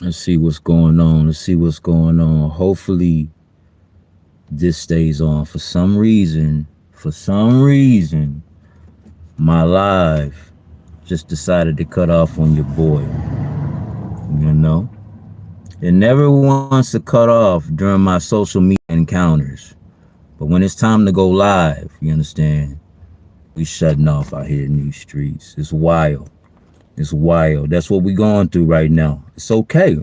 Let's see what's going on. Let's see what's going on. Hopefully this stays on. For some reason, my live just decided to cut off on your boy. You know? It never wants to cut off during my social media encounters. But when it's time to go live, you understand? We shutting off out here in these streets. It's wild. It's wild. That's what we going through right now. It's okay.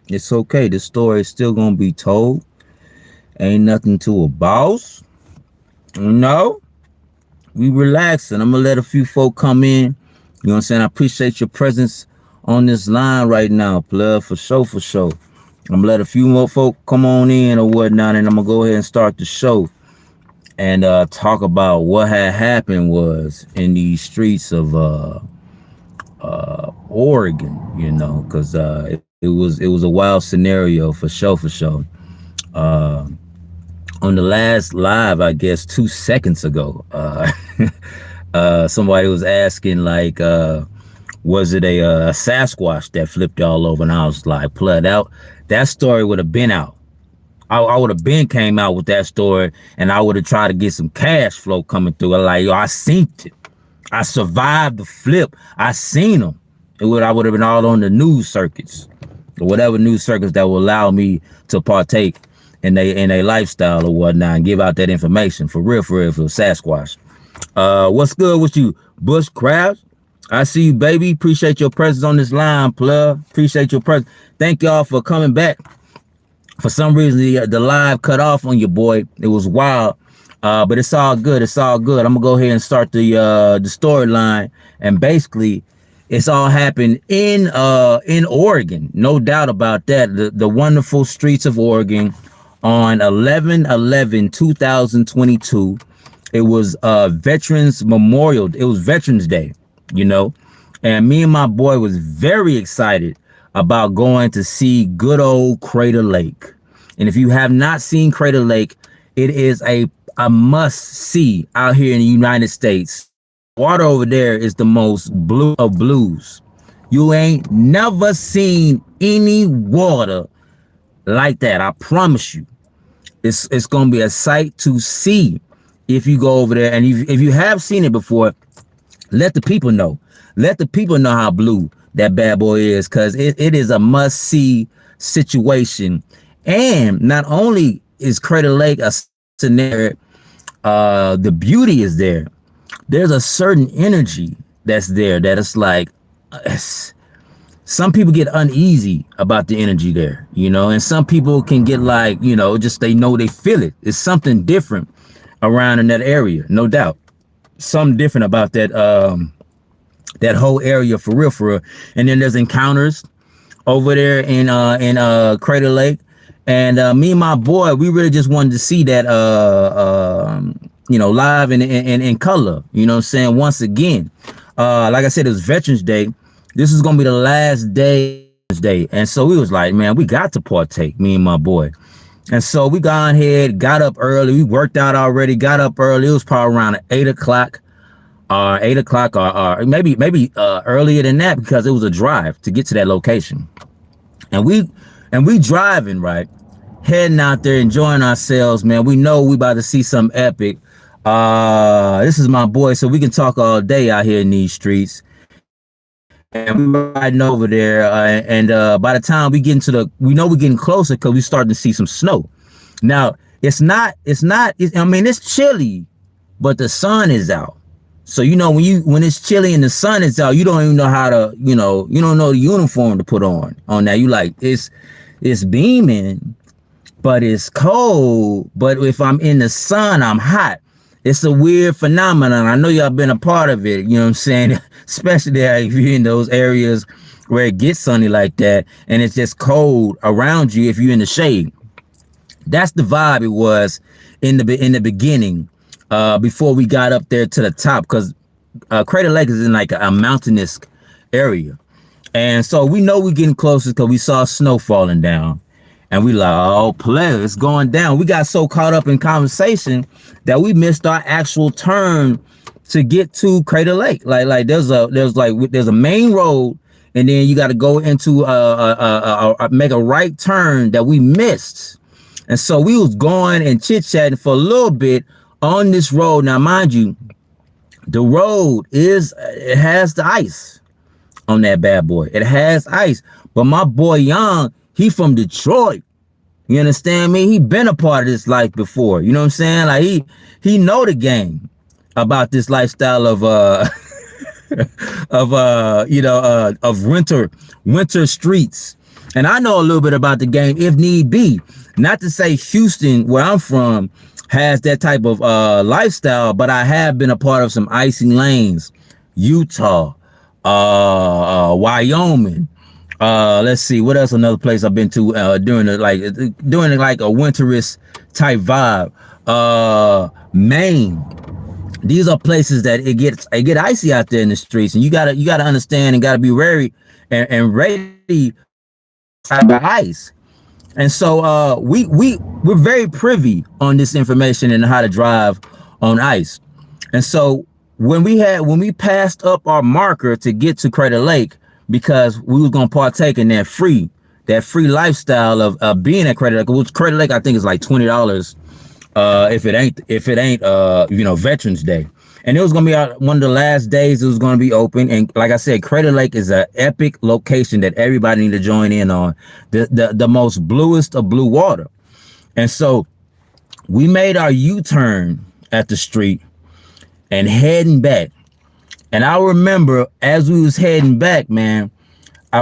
It's okay. This story is still gonna be told. Ain't nothing to a boss. No. We relaxing. I'm gonna let a few folk come in. You know what I'm saying? I appreciate your presence on this line right now, plug, for sure, for sure. I'm gonna let a few more folk come on in or whatnot, and I'm gonna go ahead and start the show and talk about what had happened was in these streets of Oregon, you know, because it was a wild scenario for sure, for sure. Uh, on the last live, I guess 2 seconds ago, somebody was asking like, was it a Sasquatch that flipped all over? And I was like, "Plug out." That story would have been out. I would have been came out with that story, and I would have tried to get some cash flow coming through. Like, yo, I seen it. I survived the flip. I seen them. I would have been all on the news circuits or whatever news circuits that will allow me to partake in a lifestyle or whatnot and give out that information for real, for Sasquatch. What's good with you, Bush Crabs? I see you, baby. Appreciate your presence on this line, plug. Appreciate your presence. Thank y'all for coming back. For some reason, the live cut off on your boy. It was wild, but it's all good. It's all good. I'm gonna go ahead and start the storyline, and basically, it's all happened in Oregon, no doubt about that. The wonderful streets of Oregon on 11/11/2022. It was Veterans Memorial. It was Veterans Day, you know, and me and my boy was very excited about going to see good old Crater Lake. And if you have not seen Crater Lake, it is a must see out here in the United States. Water over there is the most blue of blues. You ain't never seen any water like that. I promise you. It's gonna be a sight to see if you go over there. And if you have seen it before, let the people know. Let the people know how blue that bad boy is, because it is a must-see situation. And not only is Crater Lake a scenario, the beauty is there. There's a certain energy that's there that it's like, some people get uneasy about the energy there, you know, and some people can get like, you know, just they know they feel it. It's something different around in that area, no doubt. Something different about that whole area for real, for real. And then there's encounters over there in Crater Lake. And me and my boy, we really just wanted to see that you know, live in color, you know what I'm saying? Once again. Like I said, it was Veterans Day. This is gonna be the last day. And so we was like, man, we got to partake, me and my boy. And so we got ahead, got up early. We worked out already, got up early. It was probably around 8 o'clock. 8 o'clock or maybe earlier than that, because it was a drive to get to that location. And we driving, right, heading out there, enjoying ourselves, man. We know we about to see something epic. This is my boy, so we can talk all day out here in these streets. And we riding over there, and by the time we get we know we're getting closer because we starting to see some snow. Now it's not. I mean, it's chilly, but the sun is out. So, you know, when it's chilly and the sun is out, you don't even know how to, you don't know the uniform to put on that. You like, it's beaming, but it's cold. But if I'm in the sun, I'm hot. It's a weird phenomenon. I know y'all been a part of it, you know what I'm saying? Especially if you're in those areas where it gets sunny like that and it's just cold around you if you're in the shade. That's the vibe it was in the beginning. Before we got up there to the top, because Crater Lake is in like a mountainous area. And so we know we're getting closer because we saw snow falling down. And we like, oh, player, it's going down. We got so caught up in conversation that we missed our actual turn to get to Crater Lake. Like there's a main road, and then you got to go into make a right turn that we missed. And so we was going and chit-chatting for a little bit on this road. Now, mind you, the road it has the ice on that bad boy. It has ice. But my boy Young, he from Detroit. You understand me? He been a part of this life before. You know what I'm saying? Like he know the game about this lifestyle of of winter streets. And I know a little bit about the game if need be. Not to say Houston, where I'm from, has that type of lifestyle, but I have been a part of some icy lanes, Utah, Wyoming. Let's see, what else? Another place I've been to during a winterist type vibe. Maine. These are places that it get icy out there in the streets, and you gotta understand and gotta be wary and ready for the ice. And so we're very privy on this information and how to drive on ice. And so when we passed up our marker to get to Crater Lake, because we was gonna partake in that free lifestyle of being at Crater Lake, which Crater Lake I think is like $20 if it ain't Veterans Day. And it was gonna be one of the last days it was gonna be open. And like I said, Crater Lake is an epic location that everybody need to join in on. The most bluest of blue water. And so we made our U-turn at the street and heading back. And I remember as we was heading back, man,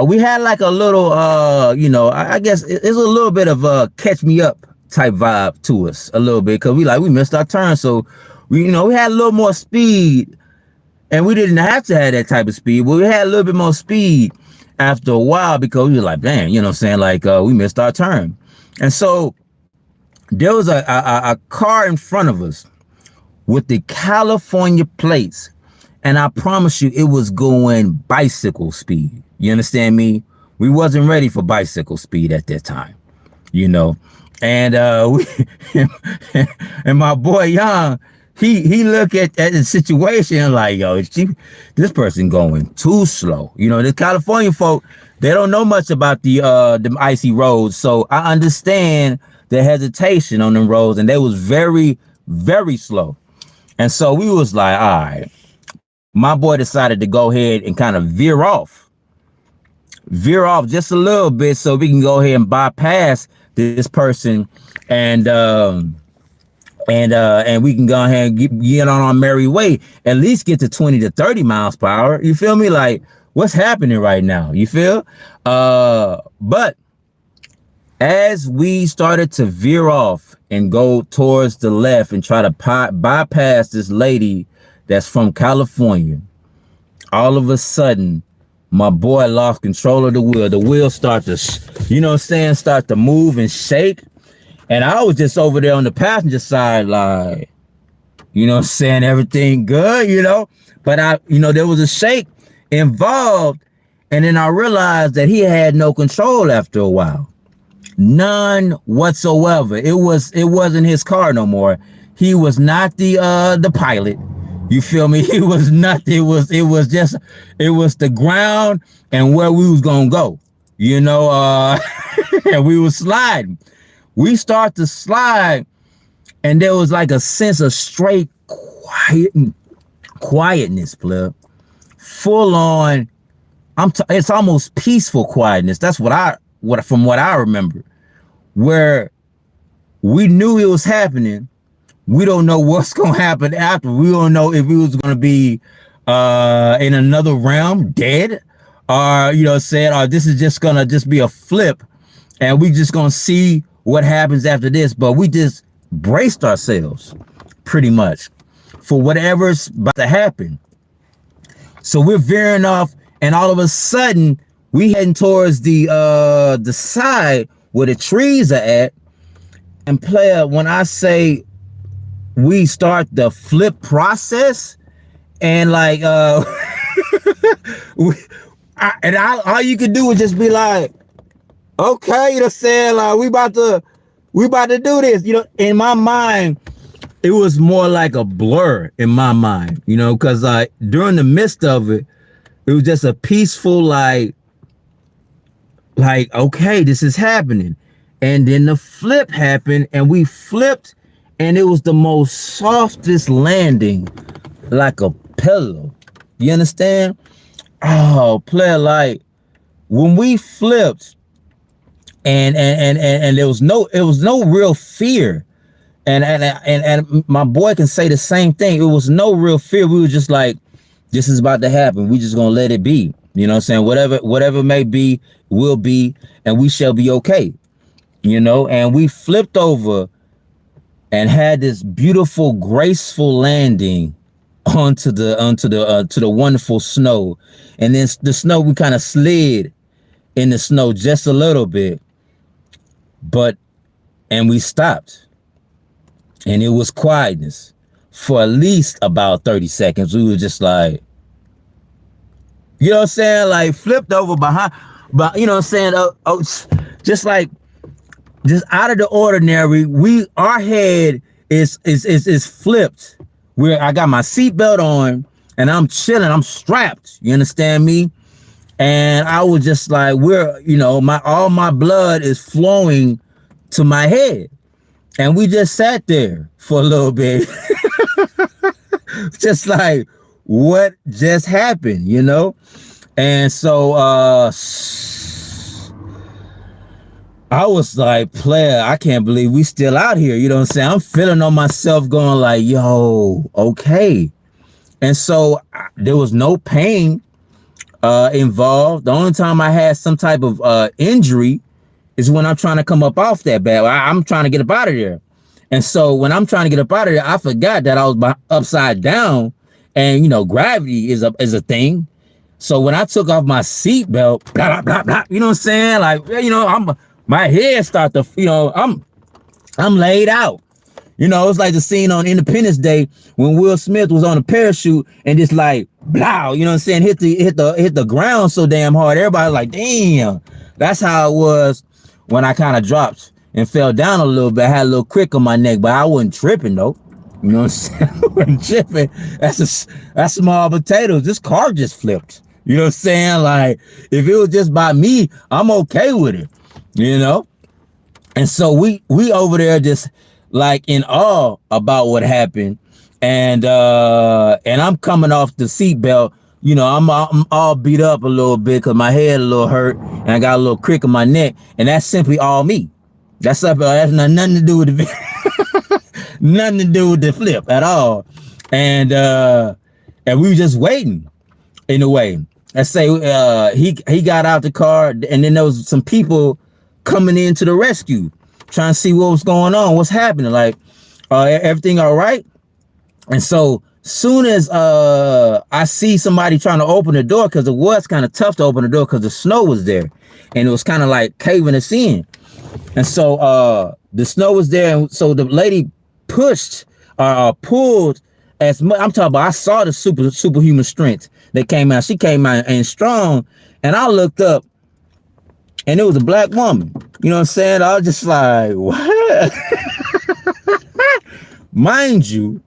we had like a little, I guess it's a little bit of a catch me up type vibe to us a little bit, because we missed our turn. So we had a little more speed, and we didn't have to have that type of speed, but we had a little bit more speed after a while, because we were like, damn, you know what I'm saying? We missed our turn. And so there was a car in front of us with the California plates. And I promise you, it was going bicycle speed. You understand me? We wasn't ready for bicycle speed at that time, And and my boy Young, he looked at the situation and like, yo, this person going too slow. The California folk, they don't know much about the icy roads. So I understand the hesitation on them roads, and they was very, very slow. And so we was like, all right. My boy decided to go ahead and kind of veer off just a little bit so we can go ahead and bypass this person and we can go ahead and get on our merry way, at least get to 20 to 30 miles per hour. You feel me? Like, what's happening right now? You feel? But as we started to veer off and go towards the left and try to bypass this lady that's from California, all of a sudden, my boy lost control of the wheel. The wheel start to, start to move and shake. And I was just over there on the passenger side, like, everything good, But there was a shake involved. And then I realized that he had no control after a while. None whatsoever. It wasn't his car no more. He was not the pilot. You feel me? It was nothing. It was the ground and where we was gonna go, and we was sliding. We start to slide, and there was like a sense of straight quietness, pleb. Full on. It's almost peaceful quietness. That's from what I remember, where we knew it was happening. We don't know what's gonna happen after. We don't know if we was gonna be in another realm, dead, or or this is just gonna be a flip, and we just gonna see what happens after this. But we just braced ourselves, pretty much, for whatever's about to happen. So we're veering off, and all of a sudden we heading towards the side where the trees are at. And player, when I say we start the flip process, and like all you could do is just be like, okay, like we about to do this. In my mind, it was more like a blur in my mind, because during the midst of it, it was just a peaceful, like, like, okay, this is happening. And then the flip happened, and we flipped, and it was the most softest landing, like a pillow. You understand? Oh, player, like when we flipped, and there was no real fear. And my boy can say the same thing. It was no real fear. We were just like, this is about to happen. We just gonna let it be. You know what I'm saying? Whatever may be, will be, and we shall be okay. You know, and we flipped over and had this beautiful, graceful landing onto the wonderful snow. And then the snow, we kind of slid in the snow just a little bit, and we stopped, and it was quietness for at least about 30 seconds. We were just like, you know what I'm saying? Like flipped over behind, but you know what I'm saying? Just like, just out of the ordinary. Our head is flipped. I got my seatbelt on and I'm chilling. I'm strapped. You understand me? And I was just like, all my blood is flowing to my head. And we just sat there for a little bit. Just like, what just happened, you know? And so I was like, player, I can't believe we still out here. You know what I'm saying? I'm feeling on myself going like, yo, okay. And so there was no pain involved. The only time I had some type of injury is when I'm trying to come up off that bed. I'm trying to get up out of there. And so when I'm trying to get up out of there, I forgot that I was upside down, and you know, gravity is a thing. So when I took off my seatbelt, blah, blah, blah, blah, you know what I'm saying? Like, you know, my head start to, you know, I'm laid out. You know, it's like the scene on Independence Day when Will Smith was on a parachute and just like, blah, you know what I'm saying? Hit the ground so damn hard. Everybody like, damn. That's how it was when I kind of dropped and fell down a little bit. I had a little crick on my neck, but I wasn't tripping though. You know what I'm saying? I wasn't tripping. That's small potatoes. This car just flipped. You know what I'm saying? Like, if it was just by me, I'm okay with it. You know? And so we over there just like in awe about what happened. And I'm coming off the seatbelt. You know, I'm all beat up a little bit because my head a little hurt and I got a little crick in my neck. And that's simply all me. That's nothing to do with the nothing to do with the flip at all. And we were just waiting in a way. Let's say he got out the car, and then there was some people coming in to the rescue, trying to see what was going on, what's happening, like everything all right? And so soon as I see somebody trying to open the door, because it was kind of tough to open the door because the snow was there and it was kind of like caving us in. And so the snow was there, and so the lady pushed pulled as much. I'm talking about, I saw the superhuman strength that came out. She came out and strong, and I looked up and it was a black woman. You know what I'm saying? I was just like, what? Mind you,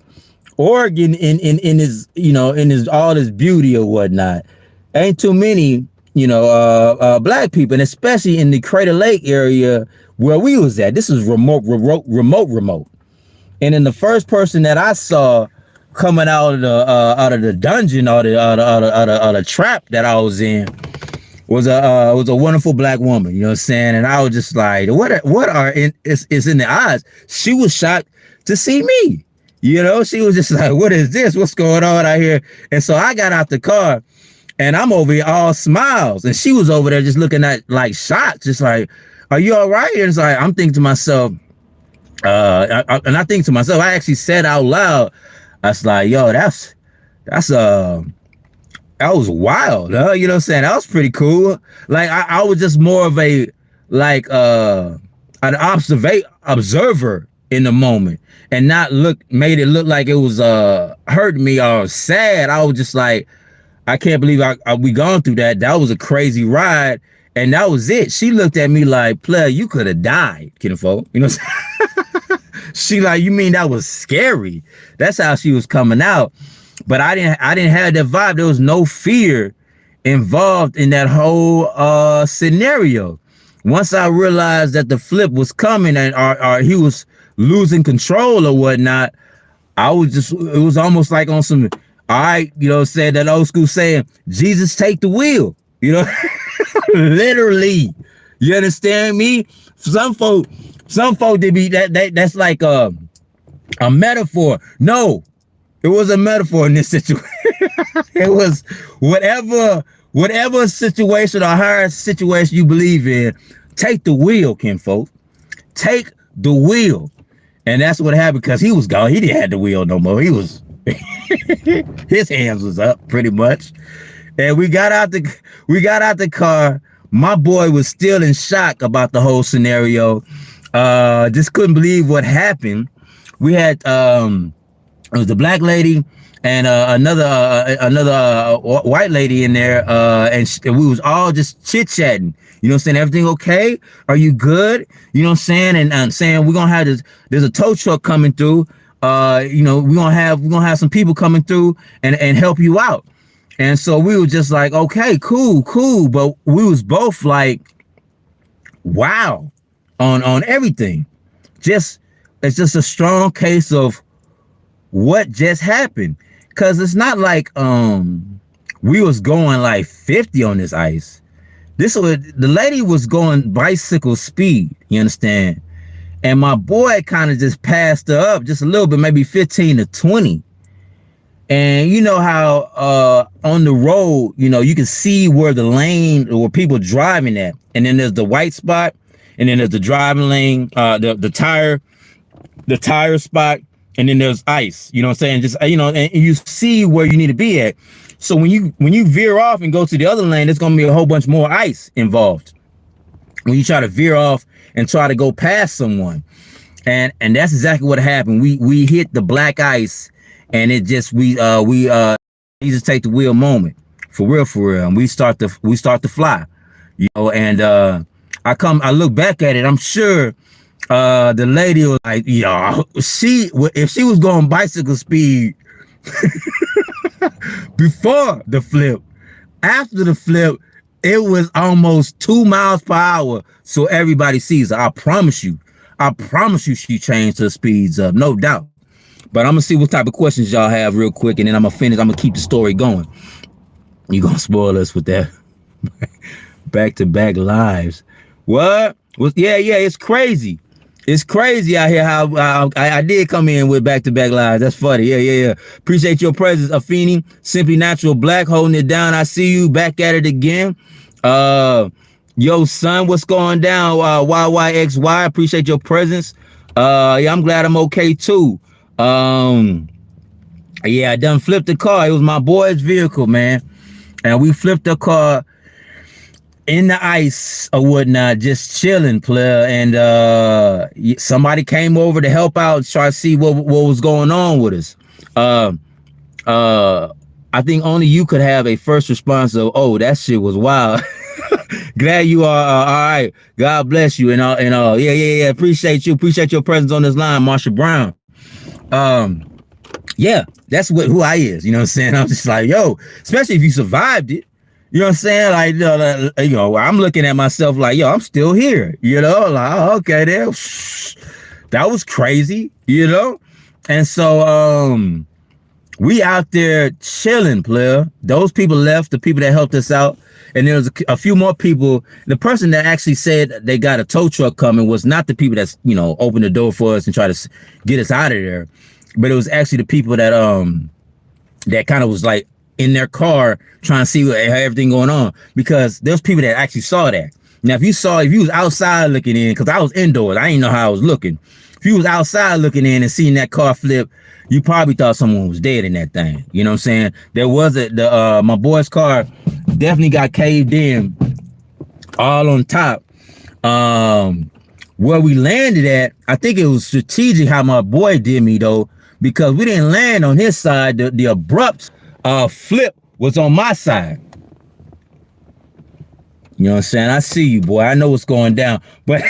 Oregon in his, you know, in his all his beauty or whatnot, ain't too many, you know, black people, and especially in the Crater Lake area where we was at. This is remote. And then the first person that I saw coming out of the dungeon or the trap that I was in was a wonderful black woman. You know what I'm saying? And I was just like, it's in the eyes. She was shocked to see me. You know, she was just like, what is this? What's going on out here? And so I got out the car and I'm over here all smiles. And she was over there just looking at like shocked, just like, are you all right? And it's like, I'm thinking to myself, I actually said out loud, I was like, yo, that was wild, huh? You know what I'm saying? That was pretty cool. Like I was just more of a an observer in the moment, and not made it look like it was hurting me or sad. I was just like, I can't believe we gone through that. That was a crazy ride, and that was it. She looked at me like, player, you could have died, kinfolk. You know what I'm saying? She like, you mean that was scary? That's how she was coming out. But I didn't have that vibe. There was no fear involved in that whole scenario. once I realized that the flip was coming and or he was losing control or whatnot, I was just, it was almost like on some, all right, you know, said that old school saying, Jesus take the wheel, you know, literally. You understand me? Some folk they be that's like a metaphor. No, it was a metaphor in this situation. It was whatever situation or higher situation you believe in, take the wheel, kinfolk. Take the wheel. And that's what happened, because he was gone. He didn't have the wheel no more. He was his hands was up pretty much. And we got out the car. My boy was still in shock about the whole scenario. Just couldn't believe what happened. We had it was the black lady and another white lady in there, and we was all just chit-chatting. You know what I'm saying? Everything okay? Are you good? You know what I'm saying? And saying we're gonna have this, there's a tow truck coming through. You know, we're gonna have some people coming through and help you out. And so we were just like, okay, cool. But we was both like, wow, on everything. It's just a strong case of what just happened. Cause it's not like we was going like 50 on this ice. The lady was going bicycle speed, you understand? And my boy kind of just passed her up just a little bit, maybe 15 to 20. And you know how on the road, you know, you can see where the lane or where people driving at. And then there's the white spot, and then there's the driving lane, the tire spot, and then there's ice. You know what I'm saying? Just, you know, and you see where you need to be at. So when you veer off and go to the other lane, there's gonna be a whole bunch more ice involved. When you try to veer off and try to go past someone. And that's exactly what happened. We hit the black ice, and it just we just take the wheel moment. For real. And we start to fly. You know, and I look back at it, I'm sure the lady was like, yo, if she was going bicycle speed before the flip, after the flip, it was almost 2 miles per hour. So everybody sees her. I promise you she changed her speeds up, no doubt. But I'm gonna see what type of questions y'all have real quick, and then I'm gonna keep the story going. You gonna spoil us with that back-to-back lives. What? Yeah, it's crazy. It's crazy out here how I did come in with back-to-back lives. That's funny. Yeah. Appreciate your presence, Afeni. Simply Natural Black, holding it down. I see you back at it again. Yo, son, what's going down? YYXY, appreciate your presence. Yeah, I'm glad I'm okay too. Yeah, I done flipped the car. It was my boy's vehicle, man. And we flipped the car in the ice or whatnot, just chilling, player. And somebody came over to help out, try to see what was going on with us. I think only you could have a first response of, oh, that shit was wild. Glad you are all right. God bless you. And yeah. Appreciate you. Appreciate your presence on this line, Marsha Brown. Yeah, that's who I is. You know what I'm saying? I'm just like, yo, especially if you survived it. You know what I'm saying? Like, you know, I'm looking at myself like, yo, I'm still here. You know, like, oh, okay, there. That was crazy. You know, and so we out there chilling, player. Those people left, the people that helped us out. And there was a few more people. The person that actually said they got a tow truck coming was not the people that's, you know, opened the door for us and try to get us out of there. But it was actually the people that that kind of was like in their car trying to see how everything going on. Because there's people that actually saw that. Now, if you was outside looking in, because I was indoors, I didn't know how I was looking. If you was outside looking in and seeing that car flip, you probably thought someone was dead in that thing. You know what I'm saying? There was my boy's car definitely got caved in all on top. Where we landed at, I think it was strategic how my boy did me though, because we didn't land on his side. The abrupt flip was on my side. You know what I'm saying? I see you, boy. I know what's going down. But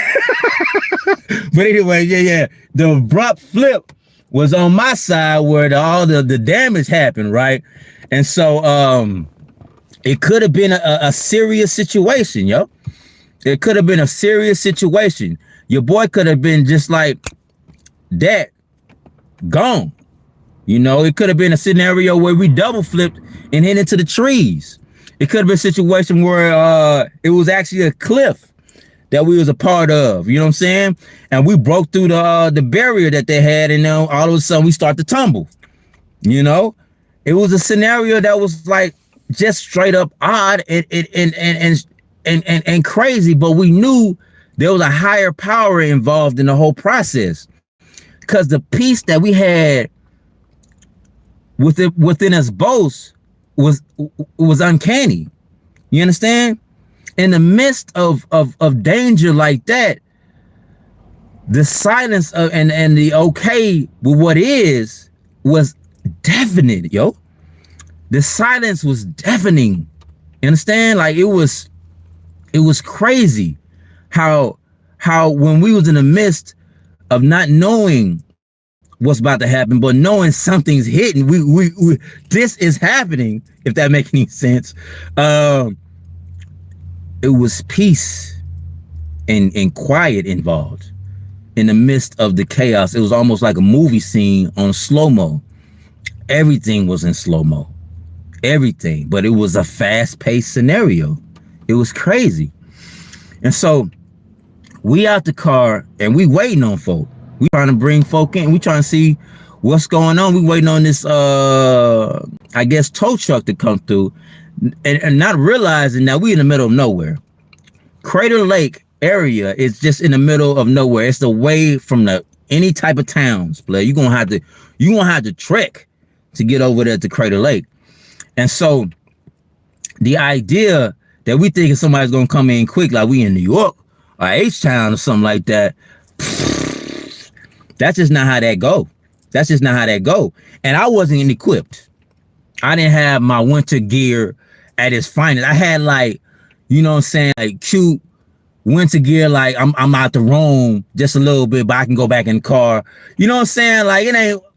anyway, yeah. The abrupt flip was on my side where all the damage happened, right? And so it could have been a serious situation, yo. It could have been a serious situation. Your boy could have been just like that, gone. You know, it could have been a scenario where we double flipped and hit into the trees. It could have been a situation where it was actually a cliff that we was a part of. You know what I'm saying? And we broke through the barrier that they had, and then all of a sudden we start to tumble. You know, it was a scenario that was like just straight up odd and crazy, but we knew there was a higher power involved in the whole process, because the peace that we had within us both was uncanny. You understand? In the midst of danger like that, the silence of and the okay with what is was deafening, yo. The silence was deafening. You understand? Like it was crazy how when we was in the midst of not knowing what's about to happen, but knowing something's hitting, we this is happening, if that makes any sense. It was peace and quiet involved in the midst of the chaos. It was almost like a movie scene on slow-mo. Everything was in slow-mo. Everything. But it was a fast-paced scenario. It was crazy. And so we out the car and we waiting on folk. We trying to bring folk in. We trying to see what's going on. We waiting on this I guess tow truck to come through, and not realizing that we in the middle of nowhere. Crater Lake area is just in the middle of nowhere. It's away from any type of towns. You're gonna have to trek to get over there to Crater Lake. And so the idea that we think somebody's gonna come in quick, like we in New York or H-Town or something like that, that's just not how that go. That's just not how that go. And I wasn't equipped. I didn't have my winter gear at its finest. I had like, you know what I'm saying, like cute winter gear, like I'm out to roam just a little bit, but I can go back in the car. You know what I'm saying? Like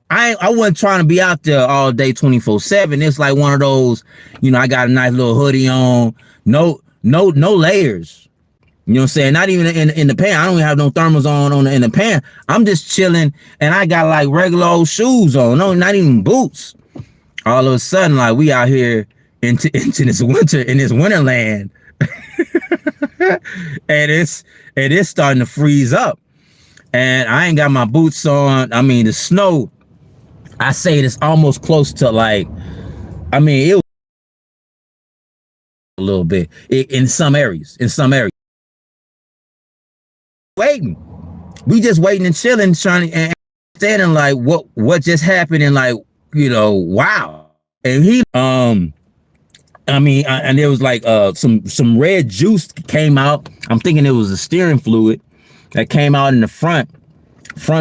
I wasn't trying to be out there all day 24/7. It's like one of those, you know, I got a nice little hoodie on, no layers. You know what I'm saying? Not even in the pants. I don't even have no thermals on in the pants. I'm just chilling, and I got like regular old shoes on. No, not even boots. All of a sudden, like we out here into this winterland, and it's starting to freeze up, and I ain't got my boots on. I mean, the snow, I say it's almost close to like, I mean, it was a little bit in some areas. Waiting, we just waiting and chilling, trying to and understanding like what just happened, and like, you know, wow. And he I mean, and there was like some red juice came out. I'm thinking it was a steering fluid that came out in the front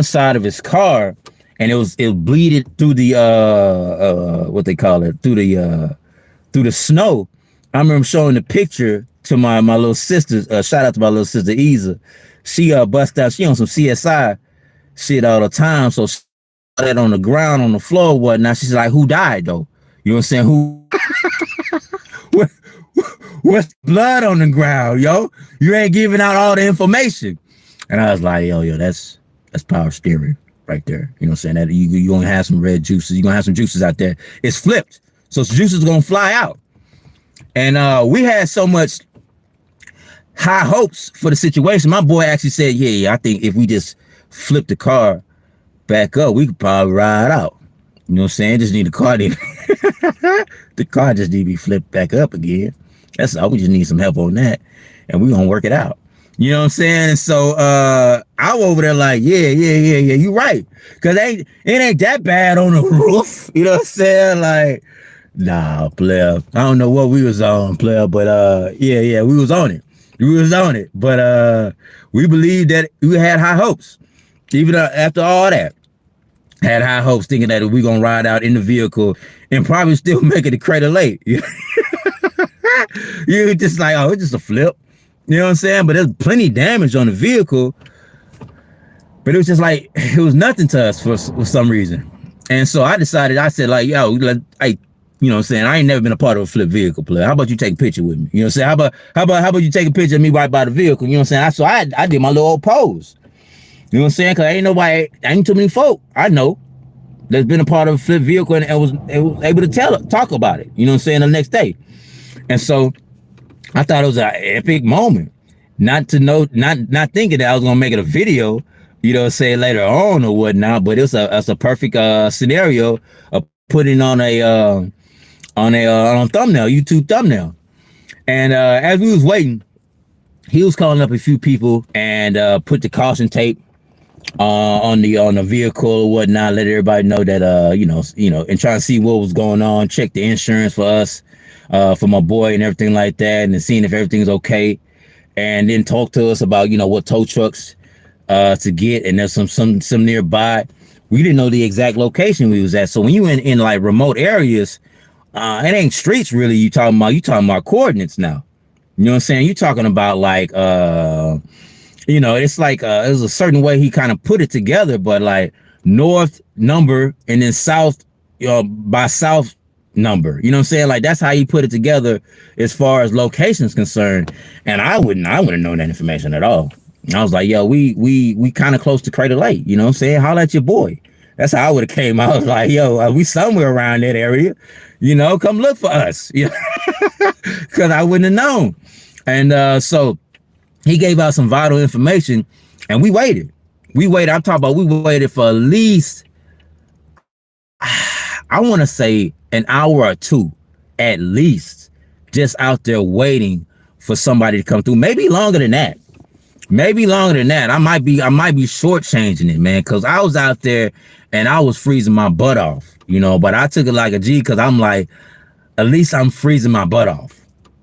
side of his car, and it bleeded through the what they call it, through the snow. I remember showing the picture to my little sister. Shout out to my little sister Isa. She bust out. She on some CSI shit all the time. So she saw that on the ground, on the floor, whatnot. She's like, "Who died though?" You know what I'm saying? Who? What's blood on the ground, yo? You ain't giving out all the information. And I was like, yo, that's power steering right there. You know what I'm saying? That you gonna have some red juices. You're gonna have some juices out there. It's flipped. So juices gonna fly out. And we had so much high hopes for the situation. My boy actually said, yeah, I think if we just flip the car back up, we could probably ride out. You know what I'm saying? Just need the car to the car just need to be flipped back up again. That's all. We just need some help on that, and we're gonna work it out. You know what I'm saying? And so I'm over there like, yeah, you right. Cause it ain't that bad on the roof. You know what I'm saying? Like, nah, player. I don't know what we was on, player, but yeah, we was on it. But we believed that we had high hopes. Even after all that. Had high hopes, thinking that we gonna ride out in the vehicle and probably still make it to Crater Lake. You just like, oh, it's just a flip. You know what I'm saying? But there's plenty of damage on the vehicle. But it was just like, it was nothing to us for some reason. And so I said like, yo, You know what I'm saying? I ain't never been a part of a flip vehicle play. How about you take a picture with me? You know what I'm saying? How about you take a picture of me right by the vehicle? You know what I'm saying? I did my little old pose. You know what I'm saying? Cause ain't too many folk I know that's been a part of a flip vehicle and was able to talk about it. You know what I'm saying? The next day. And so I thought it was an epic moment. Not thinking that I was gonna make it a video, you know, say later on or whatnot, but it's a perfect scenario of putting on a thumbnail, YouTube thumbnail. And as we was waiting, he was calling up a few people and put the caution tape on the vehicle or whatnot, let everybody know that and trying to see what was going on, check the insurance for us, for my boy and everything like that, and then seeing if everything's okay, and then talk to us about what tow trucks to get, and there's some nearby. We didn't know the exact location we was at, so when you in like remote areas, it ain't streets really. You talking about coordinates now. You know what I'm saying? You talking about like it's like there's a certain way he kind of put it together, but like north number and then south by south number. You know what I'm saying? Like that's how he put it together as far as locations concerned. And I wouldn't have known that information at all. I was like, yo, we kind of close to Crater Lake. You know what I'm saying? Holla at your boy. That's how I would have came. I was like, yo, we somewhere around that area. Come look for us. Because I wouldn't have known. And so he gave out some vital information, and we waited. We waited for at least, I want to say, an hour or two, at least, just out there waiting for somebody to come through. Maybe longer than that. I might be shortchanging it, man, because I was out there and I was freezing my butt off, but I took it like a G, because I'm like, at least I'm freezing my butt off.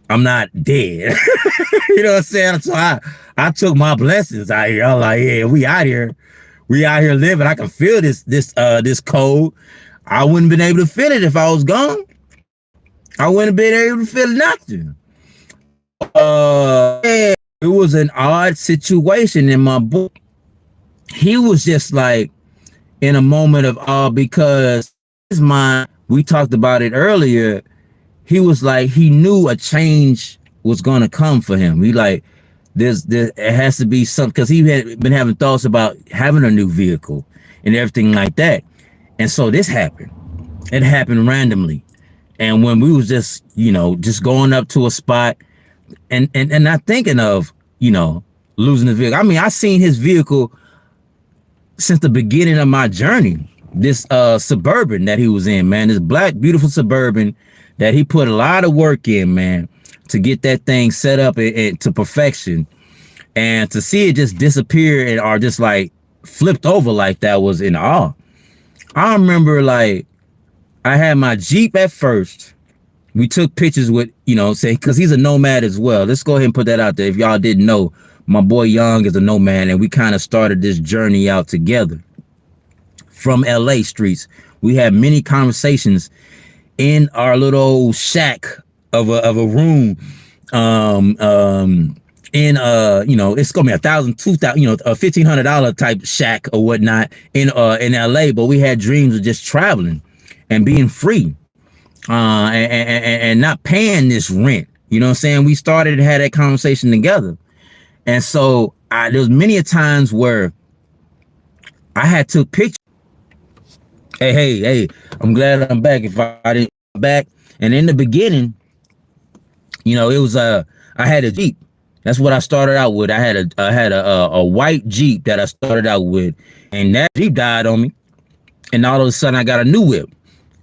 I'm not dead. You know what I'm saying? So I took my blessings out here. I'm like, yeah, we out here living. I can feel this cold. I wouldn't have been able to feel it if I was gone. I wouldn't have been able to feel nothing. Yeah, it was an odd situation in my book. He was just like in a moment of awe, because his mind, we talked about it earlier, he was like, he knew a change was going to come for him. He like, it has to be something, because he had been having thoughts about having a new vehicle and everything like that. And so this happened. It happened randomly. And when we was just going up to a spot and not thinking of, losing the vehicle. I mean, I seen his vehicle since the beginning of my journey. This Suburban that he was in, man, this black, beautiful Suburban that he put a lot of work in, man, to get that thing set up and to perfection. And to see it just disappear or just like flipped over like that was in awe. I remember like I had my Jeep at first. We took pictures with, say, because he's a nomad as well. Let's go ahead and put that out there. If y'all didn't know, my boy Young is a nomad, and we kind of started this journey out together from LA streets. We had many conversations in our little old shack of a room. It's gonna be $1,000, $2,000, a $1,500 type shack or whatnot in LA. But we had dreams of just traveling and being free, and not paying this rent. You know what I'm saying? We started to have that conversation together. And so there was many a times where I had took pictures. Hey, I'm glad I'm back. If I didn't come back. And in the beginning, it was I had a Jeep. That's what I started out with. I had a white Jeep that I started out with, and that Jeep died on me. And all of a sudden I got a new whip,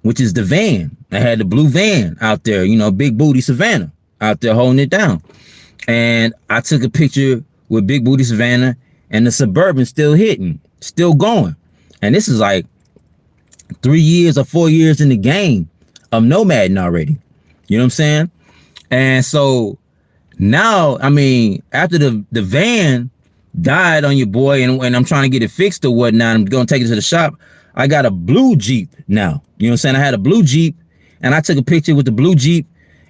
which is the van. I had the blue van out there, big booty Savannah out there holding it down. And I took a picture with big booty Savannah and the Suburban still hitting, still going. And this is like 3 years or 4 years in the game of nomading already. You know what I'm saying? And so now, I mean, after the van died on your boy and I'm trying to get it fixed or whatnot, I'm going to take it to the shop. I got a blue Jeep now. You know what I'm saying? I had a blue Jeep and I took a picture with the blue Jeep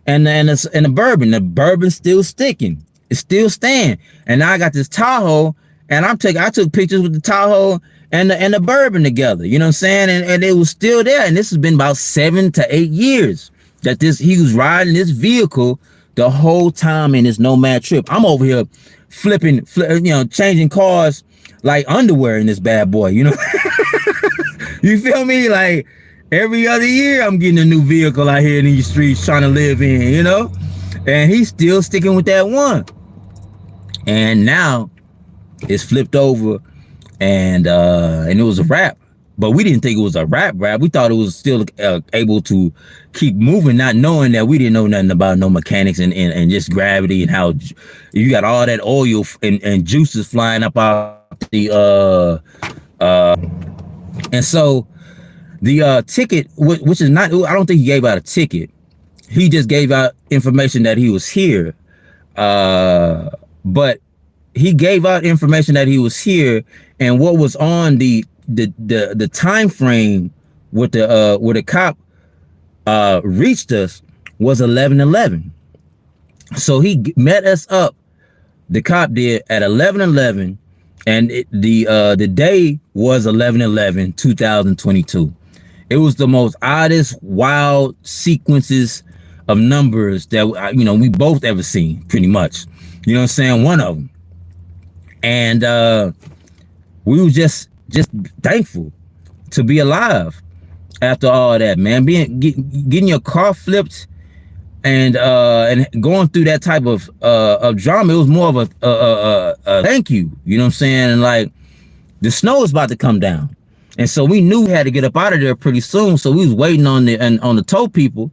and the Bourbon. The Bourbon's still sticking. It's still staying. And now I got this Tahoe and I took pictures with the Tahoe and the Bourbon together. You know what I'm saying? And it was still there. And this has been about 7 to 8 years. that he was riding this vehicle the whole time in this Nomad trip. I'm over here flipping, changing cars like underwear in this bad boy, You feel me? Like every other year, I'm getting a new vehicle out here in these streets trying to live in, And he's still sticking with that one. And now it's flipped over, and it was a wrap. But we didn't think it was a wrap. We thought it was still able to keep moving, not knowing that we didn't know nothing about no mechanics and just gravity and how you got all that oil and juices flying up out the and so the ticket, which is not, I don't think he gave out a ticket. He just gave out information that he was here. But he gave out information that he was here, and what was on the time frame with the where the cop reached us was 11:11. So he met us up, the cop did, at 11:11, and the day was 11/11/2022. It was the most oddest, wild sequences of numbers that we both ever seen, pretty much. You know what I'm saying? One of them. And we was just thankful to be alive after all that, man. Getting your car flipped and going through that type of drama, it was more of a thank you. You know what I'm saying? And like, the snow is about to come down, and so we knew we had to get up out of there pretty soon. So we was waiting on the tow people,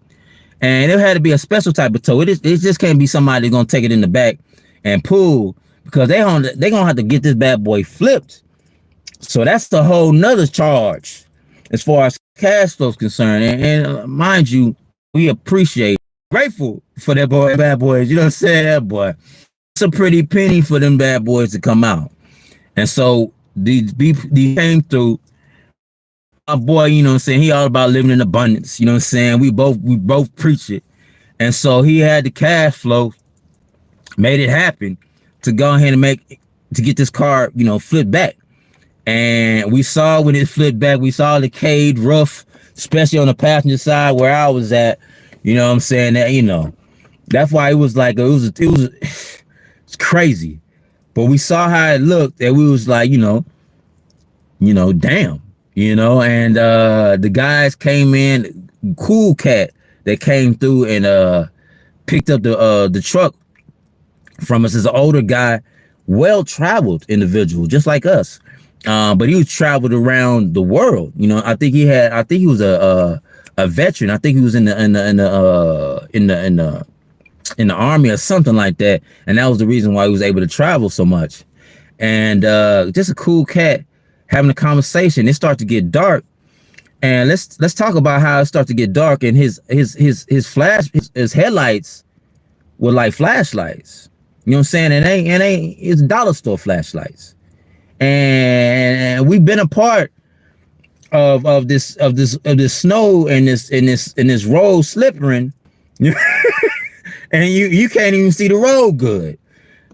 and it had to be a special type of tow. It just can't be somebody gonna take it in the back and pull, because they gonna have to get this bad boy flipped. So that's the whole nother charge as far as cash flow is concerned. And mind you, we appreciate, grateful for that bad boys. You know what I'm saying? That boy, it's a pretty penny for them bad boys to come out. And so these came through. My boy, you know what I'm saying, he all about living in abundance. You know what I'm saying? We both preach it. And so he had the cash flow, made it happen to go ahead and get this car, flipped back. And we saw when it flipped back, we saw the caved roof, especially on the passenger side where I was at. You know what I'm saying? That, that's why it was like, it's crazy. But we saw how it looked, and we was like, damn, and the guys came in, cool cat that came through and picked up the truck from us. As an older guy, well-traveled individual, just like us. But he was traveled around the world. I think he was a veteran. I think he was in the army or something like that. And that was the reason why he was able to travel so much. And just a cool cat having a conversation. It started to get dark. And let's talk about how it started to get dark, and his headlights were like flashlights. You know what I'm saying? It's dollar store flashlights. And we've been a part of this snow and this road slippering. And you can't even see the road good.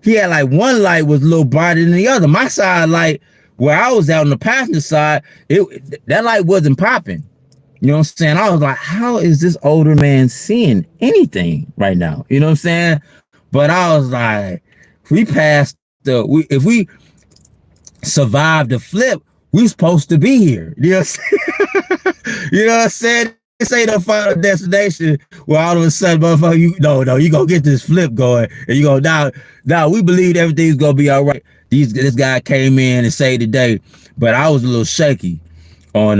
He had like one light was a little brighter than the other. My side light, where I was out on the passenger side, that light wasn't popping. You know what I'm saying? I was like, how is this older man seeing anything right now? You know what I'm saying? But I was like, if we survived the flip, we supposed to be here. You know what I'm saying? You know what I'm saying? This ain't a final destination where all of a sudden, motherfucker, you gonna get this flip going, and you go, now we believe everything's gonna be all right. This guy came in and saved the day, but I was a little shaky on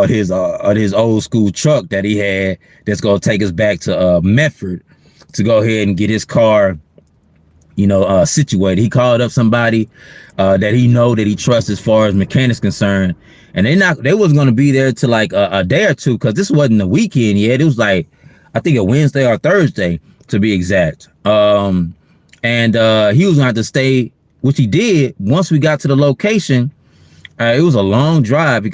his old school truck that he had that's gonna take us back to Medford to go ahead and get his car, situated. He called up somebody that he trusts as far as mechanics concerned, and they wasn't gonna be there till like a day or two, because this wasn't the weekend yet. It was like, I think a Wednesday or Thursday to be exact. And he was gonna have to stay, which he did. Once we got to the location, it was a long drive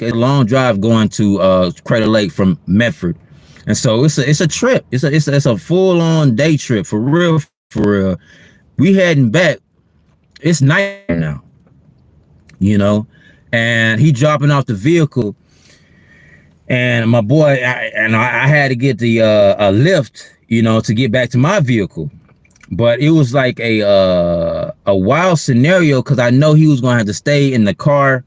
going to Crater Lake from Medford, and so it's a trip. It's a full-on day trip for real. We heading back. It's night now, and he dropping off the vehicle, And my boy, I had to get the a lift, you know, to get back to my vehicle. But it was like a wild scenario because I know he was gonna have to stay in the car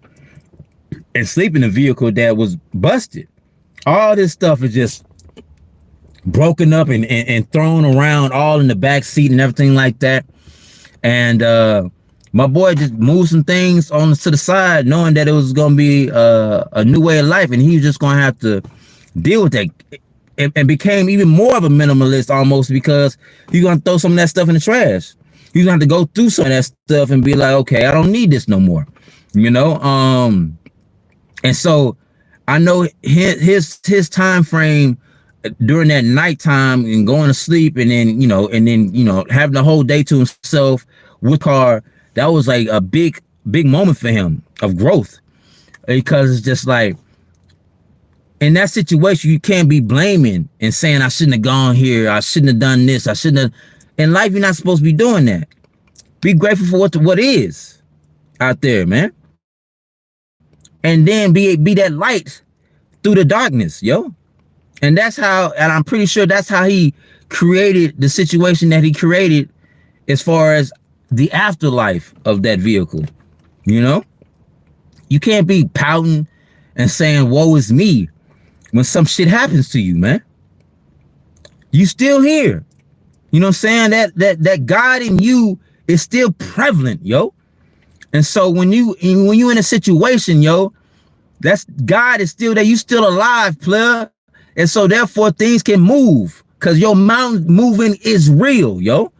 and sleep in the vehicle that was busted. All this stuff is just broken up and thrown around all in the back seat and everything like that. And my boy just moved some things on to the side, knowing that it was gonna be a new way of life, and he was just gonna have to deal with that, and became even more of a minimalist almost because he's gonna throw some of that stuff in the trash. He's gonna have to go through some of that stuff and be like, okay, I don't need this no more, you know. And so I know his time frame during that nighttime and going to sleep, and then having the whole day to himself with car. That was like a big moment for him of growth, because it's just like, in that situation, you can't be blaming and saying, I shouldn't have gone here, I shouldn't have done this, I shouldn't have. In life, you're not supposed to be doing that. Be grateful for what is out there, man. And then be that light through the darkness, yo. And that's how, and I'm pretty sure that's how he created the situation that he created as far as the afterlife of that vehicle. You know, you can't be pouting and saying, woe is me, when some shit happens to you, man. You still here. You know what I'm saying? That God in you is still prevalent, yo. And so when you in a situation, yo, that's God is still there. You still alive, player. And so therefore things can move, because your mountain moving is real, yo.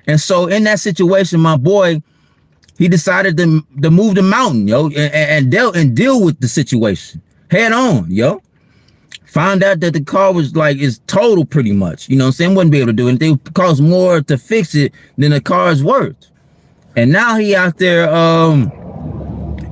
And so in that situation, my boy, he decided to move the mountain, yo, and deal with the situation head on, yo. Found out that the car was like, is total pretty much, you know what I'm saying? Wouldn't be able to do anything. It cost more to fix it than the car's worth. And now he out there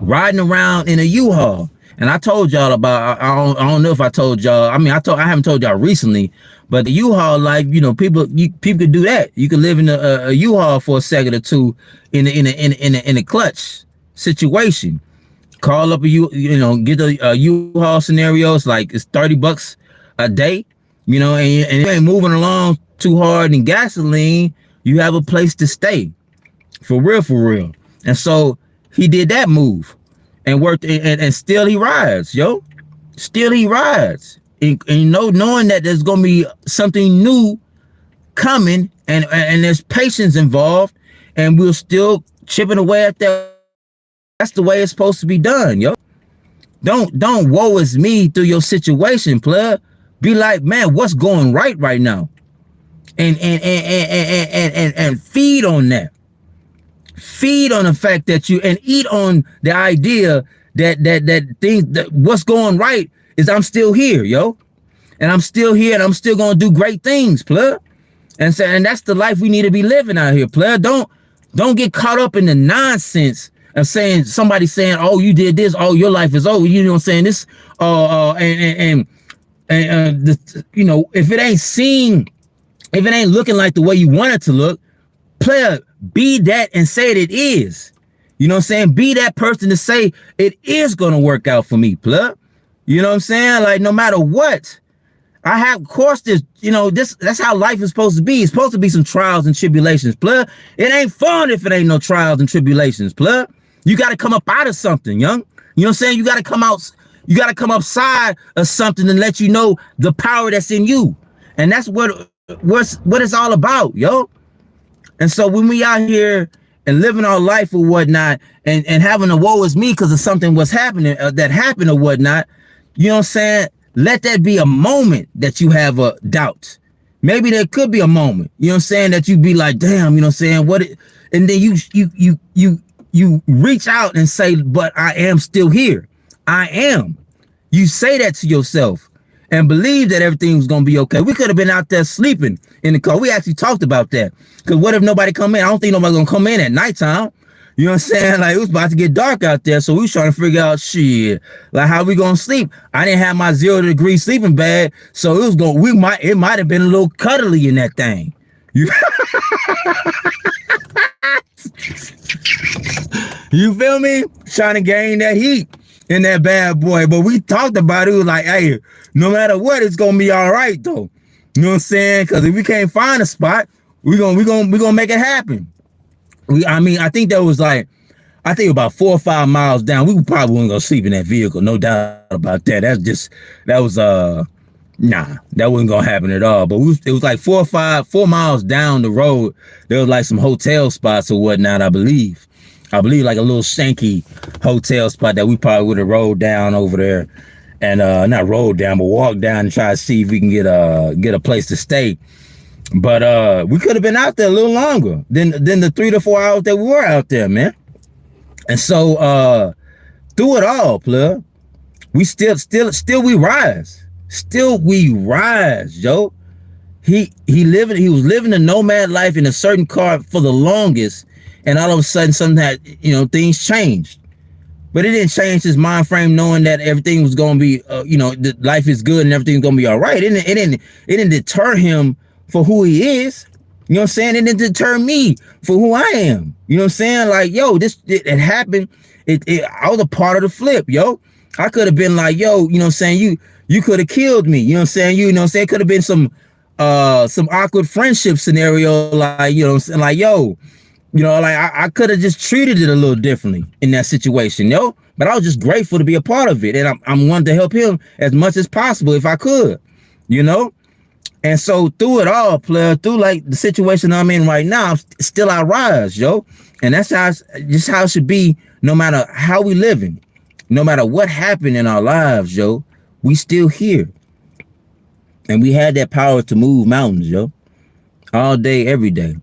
riding around in a U-Haul. And I told y'all about, I don't know if I told y'all, I mean, I haven't told y'all recently, but the U-Haul life, you know, people could do that. You could live in a U-Haul for a second or two in a clutch situation. Call up get a U-Haul scenario. It's like, it's $30 a day, you know, and you ain't moving along too hard in gasoline. You have a place to stay, for real. And so he did that move and worked, and still he rides, yo. Still he rides, and knowing that there's gonna be something new coming, and there's patience involved, and we're still chipping away at that. That's the way it's supposed to be done, yo. Don't woe is me through your situation, player. Be like, man, what's going right now? And feed on that. Feed on the fact that and eat on the idea that what's going right is I'm still here, yo. And I'm still here, and I'm still gonna do great things, player. And that's the life we need to be living out here, player. Don't get caught up in the nonsense of somebody saying, oh, you did this, oh, your life is over. You know what I'm saying? This, if it ain't looking like the way you want it to look, player, be that and say it is. You know what I'm saying? Be that person to say it is gonna work out for me, player. You know what I'm saying? Like, no matter what, I have, of course, that's how life is supposed to be. It's supposed to be some trials and tribulations, player. It ain't fun if it ain't no trials and tribulations, player. You got to come up out of something, young. You know what I'm saying? You got to come out. You got to come upside of something and let you know the power that's in you. And that's what it's all about, yo. And so when we out here and living our life or whatnot, and having a woe is me because of something was happening that happened or whatnot, you know what I'm saying? Let that be a moment that you have a doubt. Maybe there could be a moment, you know what I'm saying, that you be like, damn, you know what I'm saying? And then you reach out and say, but I am still here. I am. You say that to yourself and believe that everything was going to be okay. We could have been out there sleeping in the car. We actually talked about that. Because what if nobody come in? I don't think nobody's going to come in at nighttime. You know what I'm saying? Like, it was about to get dark out there. So we was trying to figure out, shit, like, how we going to sleep? I didn't have my 0-degree sleeping bag. So it might have been a little cuddly in that thing. You feel me? Trying to gain that heat in that bad boy. But we talked about it. It was like, hey, no matter what, it's gonna be all right though. You know what I'm saying? Because if we can't find a spot, we gonna make it happen. I think that was like, I think about 4 or 5 miles down. We probably weren't gonna sleep in that vehicle, no doubt about that. That was nah, that wasn't gonna happen at all. But it was like 4 miles down the road. There was like some hotel spots or whatnot, I believe. Like a little shanky hotel spot that we probably would have rolled down over there, and not rolled down, but walked down and try to see if we can get a place to stay. But we could have been out there a little longer than the 3 to 4 hours that we were out there, man. And so through it all, plug, we still we rise. Still we rise, yo. He was living a nomad life in a certain car for the longest, and all of a sudden something had, things changed. But it didn't change his mind frame, knowing that everything was gonna be, life is good and everything's gonna be all right. It didn't deter him for who he is. You know what I'm saying? It didn't deter me for who I am. You know what I'm saying? Like, yo, it happened. I was a part of the flip, yo. I could have been like, yo, you know what I'm saying? You could have killed me. You know what I'm saying? You know what I'm saying? It could have been some awkward friendship scenario, like, you know what I'm saying? Like, yo, like I could have just treated it a little differently in that situation, yo. But I was just grateful to be a part of it. And I'm wanting to help him as much as possible if I could, you know? And so through it all, player, through like the situation I'm in right now, still I rise, yo. And that's just how it should be, no matter how we living, no matter what happened in our lives, yo, we still here. And we had that power to move mountains, yo, all day, every day.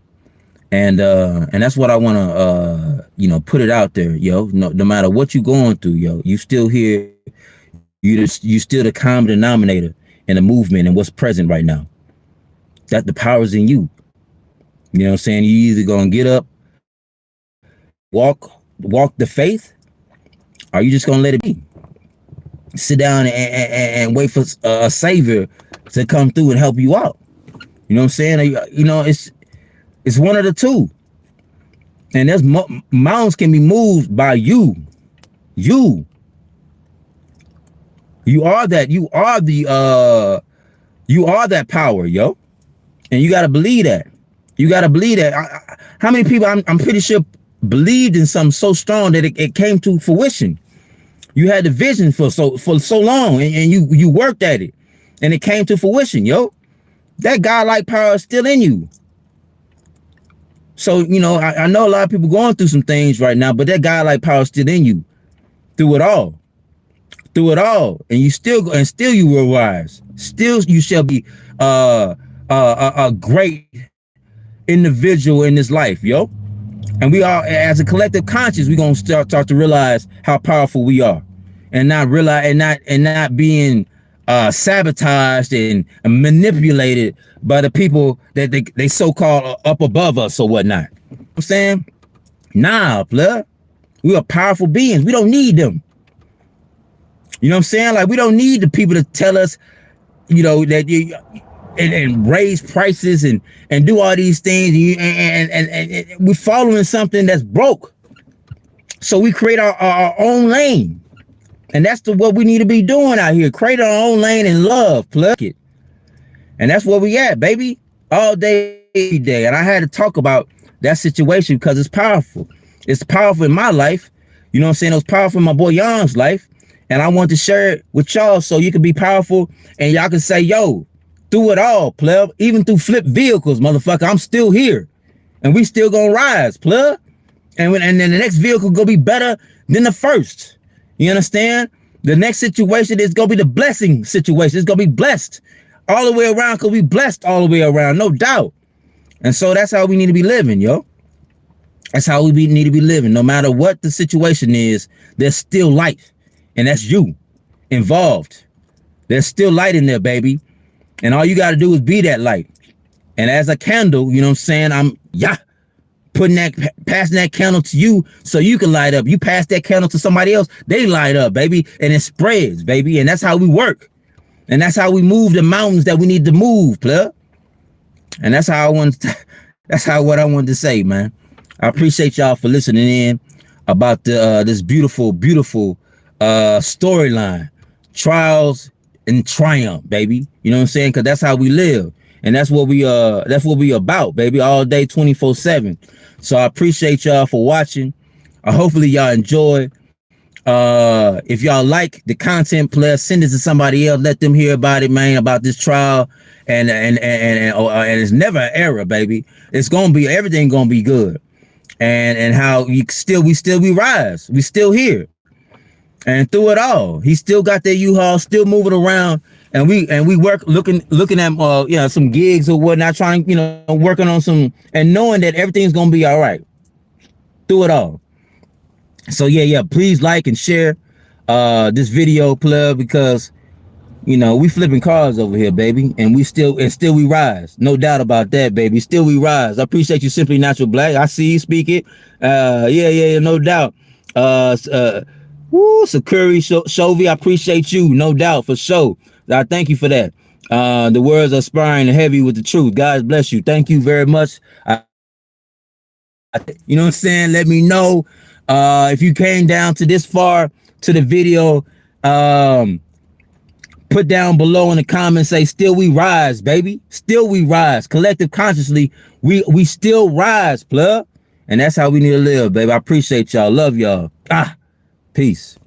And that's what I want to, put it out there, yo. No matter what you're going through, yo, you still here. You still the common denominator in the movement and what's present right now. That the power's in you. You know what I'm saying? You either gonna get up, walk the faith, or you just gonna let it be. Sit down and wait for a savior to come through and help you out. You know what I'm saying? It's one of the two. And there's mountains can be moved by you. You are that. You are that power, yo. And you gotta believe that. You gotta believe that. How many people I'm pretty sure believed in something so strong that it came to fruition? You had the vision for so long, and you worked at it, and it came to fruition, yo. That godlike power is still in you. So, I know a lot of people going through some things right now, but that godlike power is still in you through it all. And you still you will rise. Still you shall be a great individual in this life, yo. And we are, as a collective conscious, we're gonna start to realize how powerful we are, and not being sabotaged and manipulated by the people that they so-called up above us or whatnot. You know what I'm saying? Nah, blood. We are powerful beings. We don't need them. You know what I'm saying? Like, we don't need the people to tell us, that you and raise prices and do all these things, and we're following something that's broke. So we create our own lane. And that's what we need to be doing out here. Create our own lane and love, plug it. And that's where we at, baby. All day, every day. And I had to talk about that situation because it's powerful. It's powerful in my life. You know what I'm saying? It was powerful in my boy Yon's life. And I want to share it with y'all so you can be powerful and y'all can say, yo, through it all, pleb, even through flip vehicles, motherfucker, I'm still here. And we still gonna rise, pleb. And then the next vehicle gonna be better than the first. You understand? The next situation is gonna be the blessing situation. It's gonna be blessed all the way around, because we blessed all the way around, no doubt. And so that's how we need to be living, yo. That's how we need to be living. No matter what the situation is, there's still light. And that's you involved. There's still light in there, baby. And all you got to do is be that light. And as a candle, you know what I'm saying? I'm passing that candle to you so you can light up. You pass that candle to somebody else, they light up, baby. And it spreads, baby. And that's how we work. And that's how we move the mountains that we need to move, plug. And that's how what I wanted to say, man. I appreciate y'all for listening in about this beautiful, beautiful storyline. Trials and triumph, baby. You know what I'm saying? Because that's how we live. And that's what we about, baby, all day 24/7. So I appreciate y'all for watching. Hopefully y'all enjoy. If y'all like the content, plus send it to somebody else, let them hear about it, man, about this trial. And it's never an error, baby. It's gonna be, everything gonna be good. And how we rise. We still here. And through it all, he still got that U-Haul, still moving around, and we work looking at some gigs or whatnot, trying, working on some, and knowing that everything's gonna be all right through it all. So yeah, please like and share this video, plug, because we flipping cars over here, baby, and still we rise. No doubt about that, baby. Still we rise. I appreciate you, Simply Natural Black. I see you speak it. Yeah, no doubt. Sakuri Shovi, I appreciate you, no doubt, for sure. I thank you for that. The words are inspiring and heavy with the truth. God bless you. Thank you very much. You know what I'm saying? Let me know if you came down to this far to the video. Put down below in the comments, say, still we rise, baby. Still we rise. Collective consciously, we still rise, plug. And that's how we need to live, baby. I appreciate y'all. Love y'all. Peace.